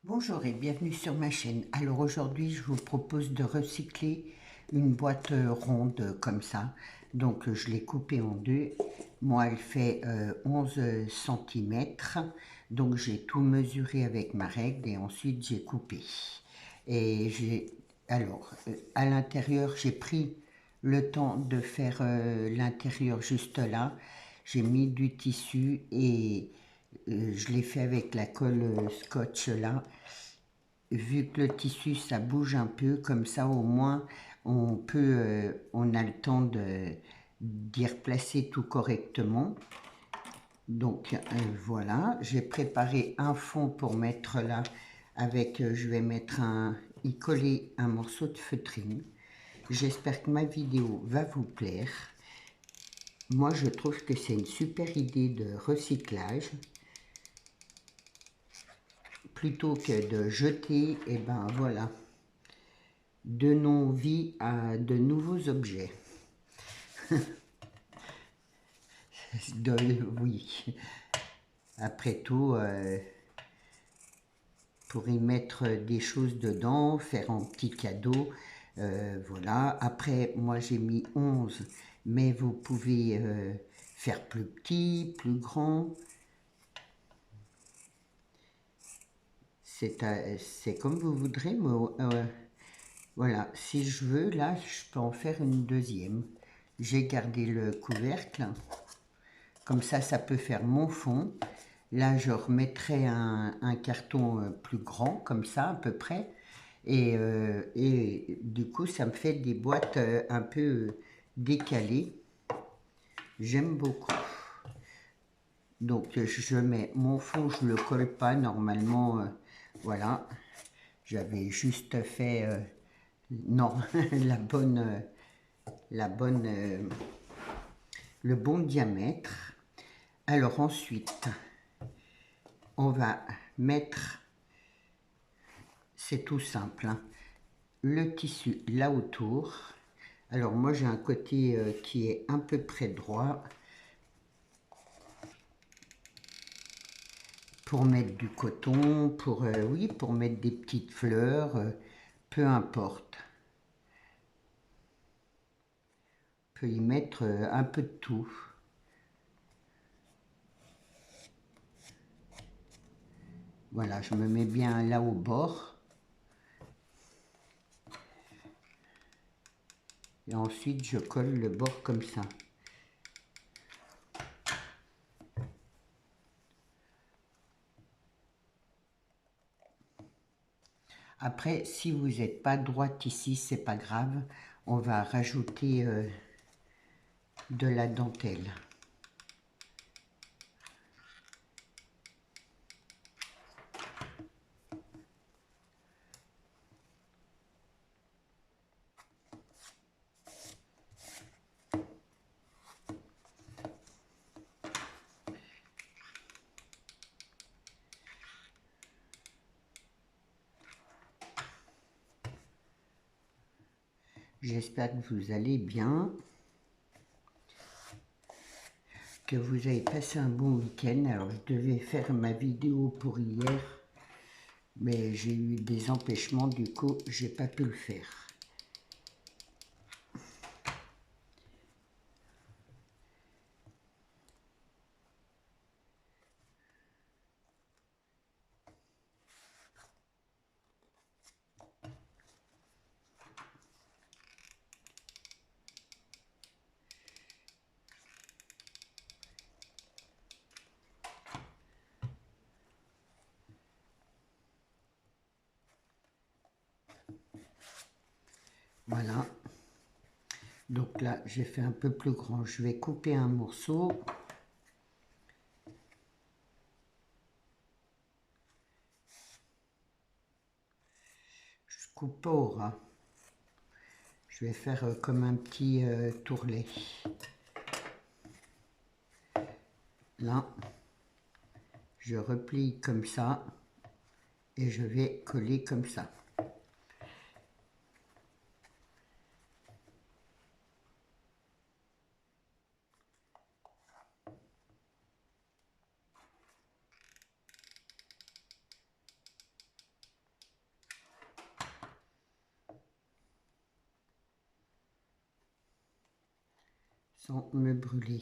Bonjour et bienvenue sur ma chaîne. Alors aujourd'hui, je vous propose de recycler une boîte ronde comme ça. Donc je l'ai coupée en deux. Moi, elle fait 11 cm. Donc j'ai tout mesuré avec ma règle et ensuite j'ai coupé. Et à l'intérieur, j'ai pris le temps de faire l'intérieur juste là. J'ai mis du tissu et je l'ai fait avec la colle scotch là. Vu que le tissu ça bouge un peu, comme ça au moins on a le temps d'y replacer tout correctement. Donc voilà, j'ai préparé un fond pour mettre là avec, je vais y coller un morceau de feutrine. J'espère que ma vidéo va vous plaire. Moi je trouve que c'est une super idée de recyclage. Plutôt que de jeter, et ben voilà, donnons vie à de nouveaux objets. Oui, après tout, pour y mettre des choses dedans, faire un petit cadeau, voilà. Après, moi j'ai mis 11, mais vous pouvez faire plus petit, plus grand. C'est comme vous voudrez, mais voilà. Si je veux, là, je peux en faire une deuxième. J'ai gardé le couvercle. Comme ça peut faire mon fond. Là, je remettrai un carton plus grand, comme ça, à peu près. Et du coup, ça me fait des boîtes un peu décalées. J'aime beaucoup. Donc, je mets mon fond, je ne le colle pas normalement. Voilà. J'avais juste fait non, la bonne, le bon diamètre. Alors ensuite, on va mettre, c'est tout simple, hein, le tissu là autour. Alors moi j'ai un côté qui est à peu près droit pour mettre du coton, oui, pour mettre des petites fleurs, peu importe. On peut y mettre un peu de tout. Voilà, je me mets bien là au bord. Et ensuite je colle le bord comme ça. Après, si vous n'êtes pas droite ici, c'est pas grave. On va rajouter de la dentelle. J'espère que vous allez bien, que vous avez passé un bon week-end. Alors, je devais faire ma vidéo pour hier, mais j'ai eu des empêchements, du coup, j'ai pas pu le faire. Voilà. Donc là, j'ai fait un peu plus grand. Je vais couper un morceau. Je coupe pas au ras. Je vais faire comme un petit tourlet. Là, je replie comme ça et je vais coller comme ça. sans me brûler.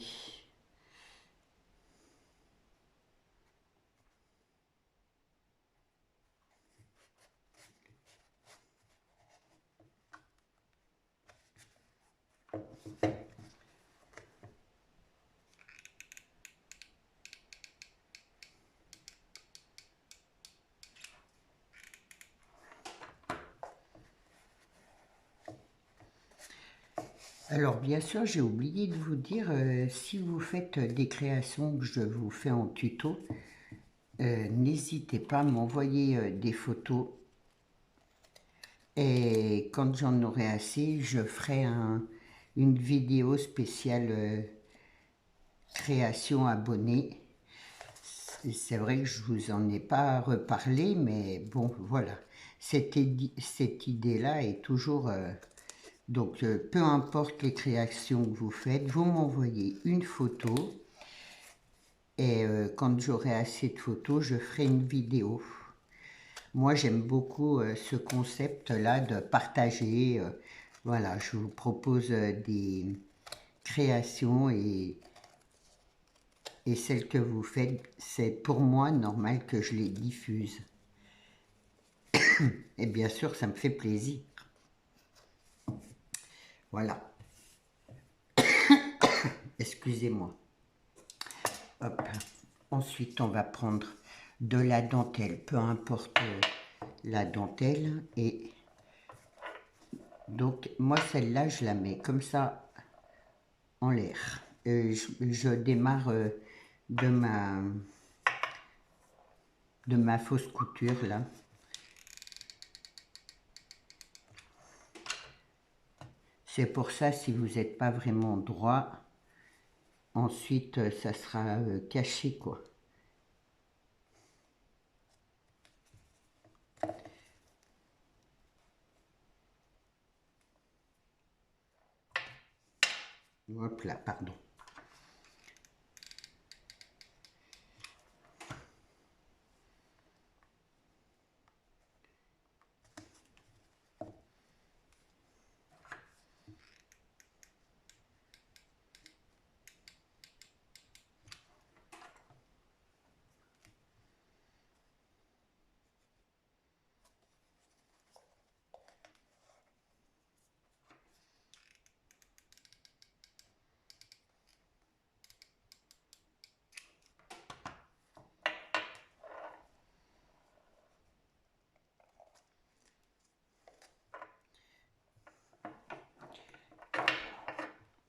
Alors bien sûr, j'ai oublié de vous dire, si vous faites des créations que je vous fais en tuto, n'hésitez pas à m'envoyer des photos. Et quand j'en aurai assez, je ferai une vidéo spéciale création abonnée. C'est vrai que je vous en ai pas reparlé, mais bon, voilà. Cette idée-là est toujours... donc, peu importe les créations que vous faites, vous m'envoyez une photo. Et quand j'aurai assez de photos, je ferai une vidéo. Moi, j'aime beaucoup ce concept-là de partager. Voilà, je vous propose des créations et celles que vous faites, c'est pour moi normal que je les diffuse. Et bien sûr, ça me fait plaisir. Voilà. Excusez-moi. Hop. Ensuite, on va prendre de la dentelle, peu importe la dentelle. Et donc, moi, celle-là, je la mets comme ça en l'air. Je démarre de ma fausse couture, là. C'est pour ça, si vous n'êtes pas vraiment droit, ensuite, ça sera caché, quoi. Hop là, pardon.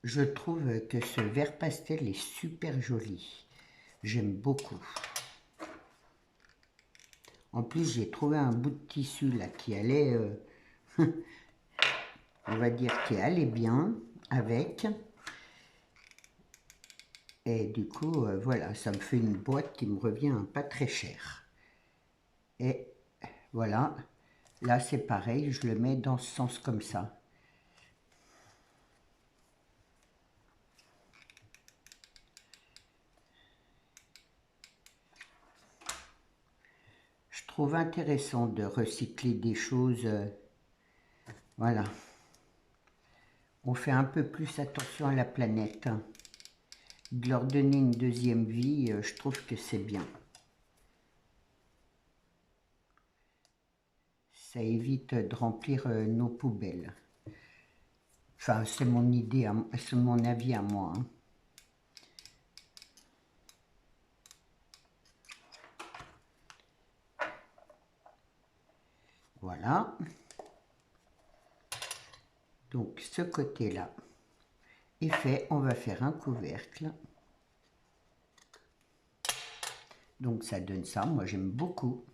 Je trouve que ce vert pastel est super joli. J'aime beaucoup. En plus, j'ai trouvé un bout de tissu là qui allait, on va dire, qui allait bien avec. Et du coup, voilà, ça me fait une boîte qui me revient pas très cher. Et voilà, là c'est pareil, je le mets dans ce sens comme ça. Je trouve intéressant de recycler des choses, voilà. On fait un peu plus attention à la planète, hein. De leur donner une deuxième vie, je trouve que c'est bien. Ça évite de remplir nos poubelles. Enfin, c'est mon idée, c'est mon avis à moi, hein. Voilà. Donc, ce côté-là est fait. On va faire un couvercle. Donc, ça donne ça. Moi, j'aime beaucoup.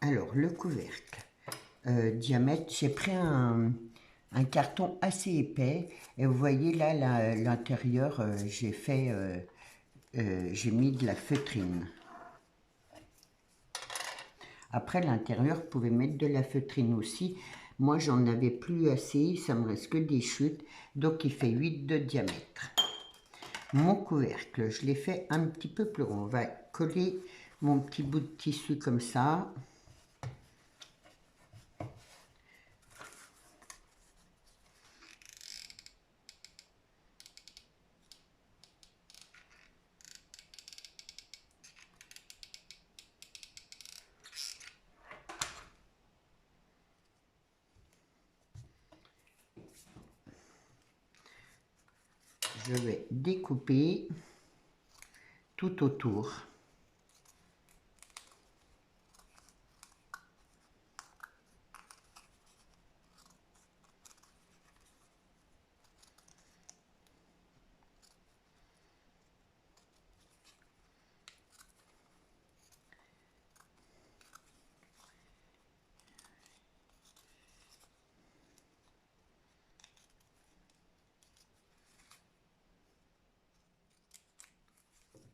Alors, le couvercle. Diamètre, j'ai pris un carton assez épais. Et vous voyez là, l'intérieur, j'ai mis de la feutrine. Après, l'intérieur, vous pouvez mettre de la feutrine aussi. Moi, j'en avais plus assez, ça me reste que des chutes. Donc, il fait 8 de diamètre. Mon couvercle, je l'ai fait un petit peu plus rond. On va coller mon petit bout de tissu comme ça. je vais découper tout autour.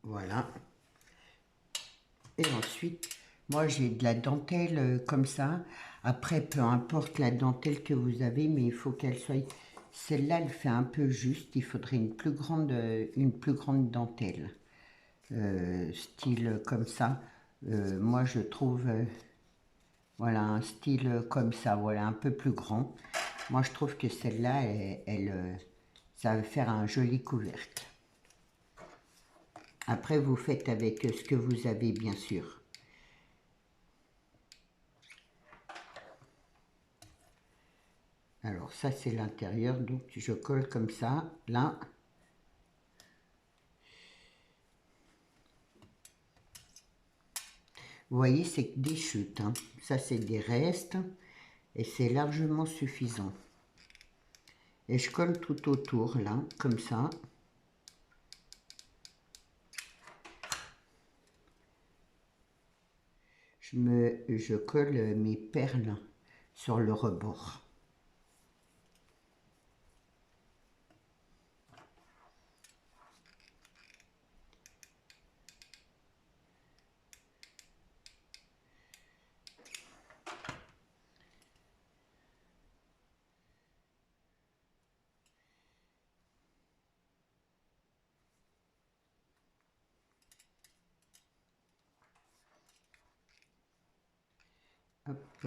Voilà. Et ensuite, moi j'ai de la dentelle comme ça. Après, peu importe la dentelle que vous avez, mais il faut qu'elle soit... Celle-là, elle fait un peu juste. Il faudrait une plus grande dentelle. Style comme ça. Moi, je trouve... voilà, un style comme ça. Voilà, un peu plus grand. Moi, je trouve que celle-là, ça va faire un joli couvercle. Après, vous faites avec ce que vous avez, bien sûr. Alors, ça, c'est l'intérieur. Donc, je colle comme ça, là. Vous voyez, c'est que des chutes. Hein. Ça, c'est des restes. Et c'est largement suffisant. Et je colle tout autour, là, comme ça. Je colle mes perles sur le rebord. Hop.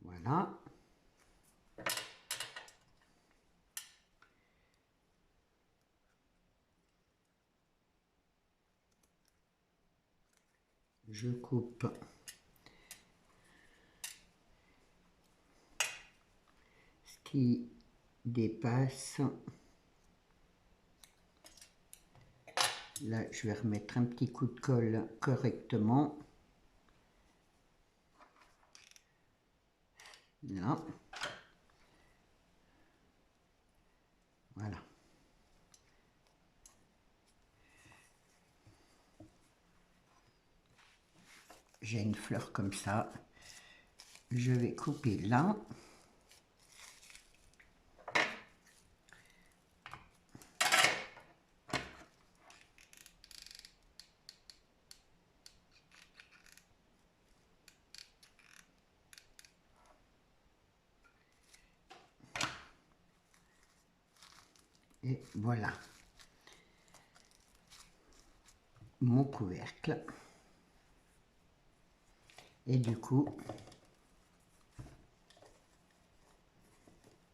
Voilà. Je coupe ce qui dépasse. Là, je vais remettre un petit coup de colle correctement. Là. Voilà. J'ai une fleur comme ça. Je vais couper là. Et voilà mon couvercle. Et du coup,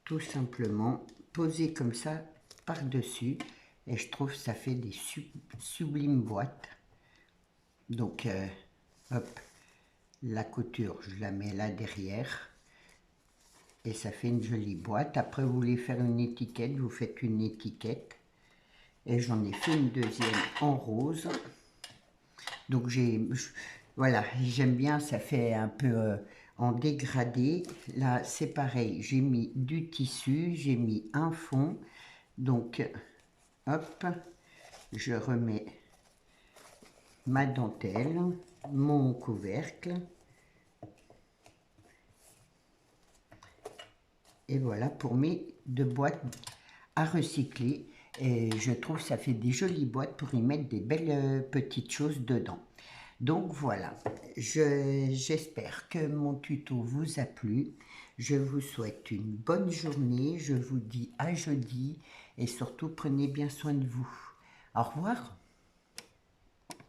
tout simplement poser comme ça par-dessus. Et je trouve que ça fait des sublimes boîtes. Donc, hop, la couture, je la mets là derrière. Et ça fait une jolie boîte. Après, vous voulez faire une étiquette, vous faites une étiquette. Et j'en ai fait une deuxième en rose. Donc, voilà, j'aime bien, ça fait un peu en dégradé. Là, c'est pareil, j'ai mis du tissu, j'ai mis un fond. Donc, hop, je remets ma dentelle, mon couvercle. Et voilà pour mes deux boîtes à recycler. Et je trouve que ça fait des jolies boîtes pour y mettre des belles petites choses dedans. Donc voilà, j'espère que mon tuto vous a plu. Je vous souhaite une bonne journée. Je vous dis à jeudi et surtout prenez bien soin de vous. Au revoir.